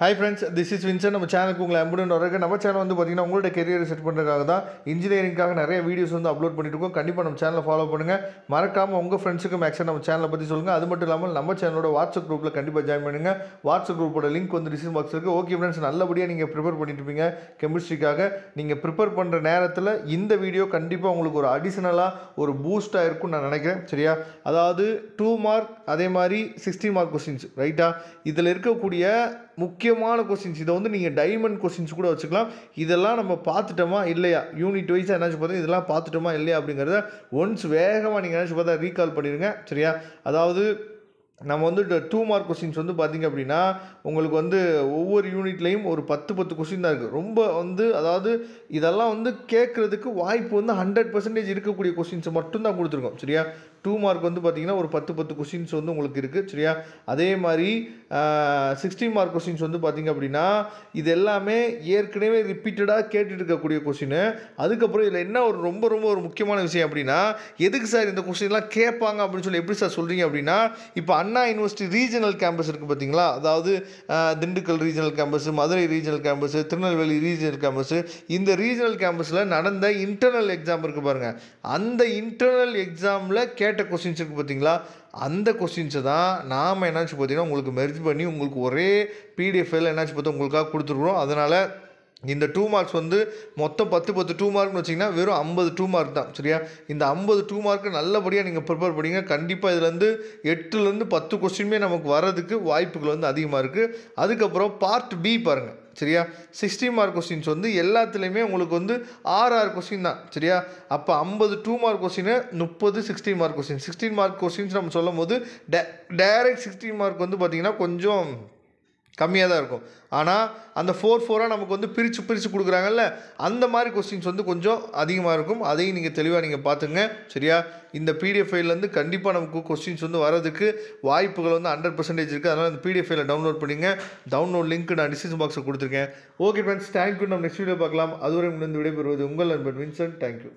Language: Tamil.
Hi friends, this is Vincent. நம்ம சேனலுக்கு உங்களை அன்புடன் வரவேற்கிறேன். நம்ம சேனல் வந்து பார்த்தீங்கன்னா உங்களோட கெரியரை செட் பண்ணுறதுக்காக தான் இன்ஜினியரிங்காக நிறைய வீடியோஸ் வந்து அப்லோட் பண்ணிட்டு இருக்கோம். கண்டிப்பாக நம்ம சேனலை ஃபாலோ பண்ணுங்கள். மறக்காமல் உங்கள் ஃப்ரெண்ட்ஸுக்கு மேக்ஸிமம் நம்ம சேனலை பற்றி சொல்லுங்கள். அது மட்டும் இல்லாமல் நம்ம சேனலோட வாட்ஸ்அப் குரூப்பில் கண்டிப்பாக ஜாயின் பண்ணுங்கள். வாட்ஸ்அப் குரூப்போட லிங்க் வந்து டிஸ்கிரிப்ஷன் பாக்ஸ் இருக்குது. ஓகே ஃப்ரெண்ட்ஸ், நல்லபடியாக நீங்கள் ப்ரிப்பேர் பண்ணிட்டு இருப்பீங்க கெமிஸ்ட்ரிக்காக. நீங்கள் ப்ரிப்பேர் பண்ணுற நேரத்தில் இந்த வீடியோ கண்டிப்பாக உங்களுக்கு ஒரு அடிஷ்னலாக ஒரு பூஸ்ட்டாக இருக்கும்னு நான் நினைக்கிறேன். சரியா? அதாவது 2 மார்க் அதே மாதிரி 16 மார்க் கொஸ்டின்ஸ் ரைட்டா? இதில் இருக்கக்கூடிய முக்கியமான கொஸ்டின்ஸ் இதை வந்து நீங்கள் டைமண்ட் கொஸ்டின்ஸ் கூட வச்சுக்கலாம். இதெல்லாம் நம்ம பார்த்துட்டோமா இல்லையா, யூனிட் வைஸாக என்னாச்சு பார்த்தா இதெல்லாம் பார்த்துட்டோமா இல்லையா அப்படிங்கிறத ஒன்ஸ் வேகமாக நீங்கள் என்னாச்சு பார்த்தா ரீகால் பண்ணிடுங்க. சரியா? அதாவது நம்ம வந்து 2 மார்க் கொஸ்டின்ஸ் வந்து பார்த்திங்க அப்படின்னா உங்களுக்கு வந்து ஒவ்வொரு யூனிட்லேயும் ஒரு 10 கொஸ்டின் தான் இருக்குது. ரொம்ப வந்து அதாவது இதெல்லாம் வந்து கேட்குறதுக்கு வாய்ப்பு வந்து 100% இருக்கக்கூடிய கொஸ்டின்ஸை மட்டும்தான் கொடுத்துருக்கோம். சரியா? 2 மார்க் வந்து பார்த்திங்கன்னா ஒரு 10 கொஸ்டின்ஸ் வந்து உங்களுக்கு இருக்குது. சரியா? அதே மாதிரி 16 மார்க் கொஸ்டின்ஸ் வந்து பார்த்திங்க அப்படின்னா இது எல்லாமே ஏற்கனவே ரிப்பீட்டடாக கேட்டுட்டு இருக்கக்கூடிய கொஸ்டின். அதுக்கப்புறம் இதில் என்ன ஒரு ரொம்ப ஒரு முக்கியமான விஷயம் அப்படின்னா, எதுக்கு சார் இந்த கொஸ்டின்லாம் கேட்பாங்க அப்படின்னு சொல்லி எப்படி சார் சொல்கிறீங்க அப்படின்னா, இப்போ அண்ணா யூனிவர்சிட்டி ரீஜனல் கேம்பஸ் இருக்குது பார்த்தீங்களா, அதாவது Dindigul regional campus, Madurai regional campus, Tirunelveli regional campus, இந்த ரீஜனல் கேம்பஸில் நடந்த இன்டர்னல் எக்ஸாம் இருக்குது பாருங்கள். அந்த இன்டர்னல் எக்ஸாமில் கேட்ட கொஸ்டின்ஸ் இருக்குது பார்த்தீங்களா, அந்த கொஸ்டின்ஸை தான் நாம் என்னாச்சு பார்த்தீங்கன்னா உங்களுக்கு மெர்ஜ் பண்ணி உங்களுக்கு ஒரே பிடிஎஃப்ல என்னாச்சு பார்த்தா உங்களுக்காக கொடுத்துருக்குறோம். அதனால் இந்த 2 மார்க்ஸ் வந்து மொத்தம் 10 2 மார்க்னு வச்சிங்கன்னா வெறும் 50 2 மார்க் தான். சரியா? இந்த 50 2 மார்க்கு நல்லபடியாக நீங்கள் ப்ரிப்பேர் பண்ணிங்க. கண்டிப்பாக இதுலேருந்து 8லேருந்து 10 கொஸ்டினுமே நமக்கு வர்றதுக்கு வாய்ப்புகள் வந்து அதிகமாக இருக்குது. அதுக்கப்புறம் பார்ட் பி பாருங்கள். சரியா? 16 மார்க் கொஸ்டின்ஸ் வந்து எல்லாத்துலேயுமே உங்களுக்கு வந்து 6 கொஸ்டின் தான். சரியா? அப்போ 50 2 mark question 30 16 mark question. 16 mark questions நம்ம சொல்லும் போது டைரக்ட் 16 மார்க் வந்து பார்த்திங்கன்னா கொஞ்சம் கம்மியாக தான் இருக்கும். ஆனால் அந்த 4 நமக்கு வந்து பிரித்து கொடுக்குறாங்கல்ல, அந்த மாதிரி கொஸ்டின்ஸ் வந்து கொஞ்சம் அதிகமாக இருக்கும். அதையும் நீங்கள் தெளிவாக நீங்கள் பார்த்துங்க. சரியா? இந்த பிடிஎஃப் ஃபைல்லேருந்து கண்டிப்பாக நமக்கு கொஸ்டின்ஸ் வந்து வரதுக்கு வாய்ப்புகள் வந்து 100% இருக்குது. அதனால் இந்த பிடிஎஃப் ஃபைலை டவுன்லோட் பண்ணிங்க. டவுன்லோட் லிங்க் நான் டிஸ்கிரிப்ஷன் பாக்ஸில் கொடுத்துருக்கேன். Okay friends, thank you. நம்ம நெக்ஸ்ட் வீடியோ பார்க்கலாம். அதுவரை முடிந்து விடைபெறுவது உங்கள் நண்பன் வின்சென்ட். தேங்க்யூ.